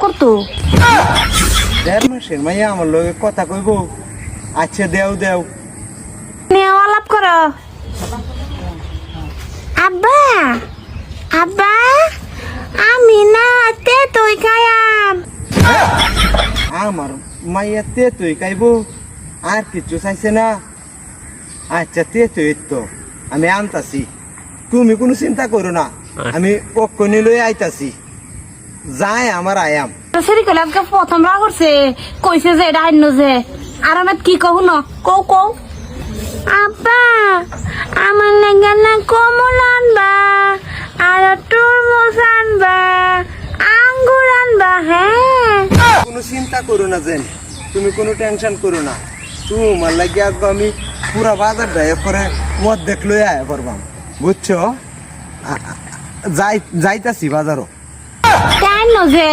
করতো? 1.5 মাসের মাইয়া আমার লগে কথা কইব? আচ্ছা দেও দেও। নিয়ে আলাপ করো। আব্বা আব্বা আমি না তুই খায়াম। আমার মাইয়াতে তুই খাইব, আর কিছু চাইছে না? আচ্ছা তুই তো আমি আনতাছি, তুমি কোনো চিন্তা করো না, আমি কক্ষণে লই আইতাছি। যাই আমার আয়াম। সেরি কইলে আজকে প্রথম রা করছে, কইছে যে এটা আইন যে আর আমি কি কহু না কও কও। আব্বা আমার লাগা না কমল আনবা, আর তরমুজ আনবা, আঙ্গুর আনবা। হ্যাঁ কোনো চিন্তা করো না যেন, তুমি কোনো টেনশন করো না। তোমার লাগে আসবো আমি পুরা বাজার দেয় করে মদ দেখলো আয়া করবাম, বুঝছো? যাইতাছি বাজারও। কেন যে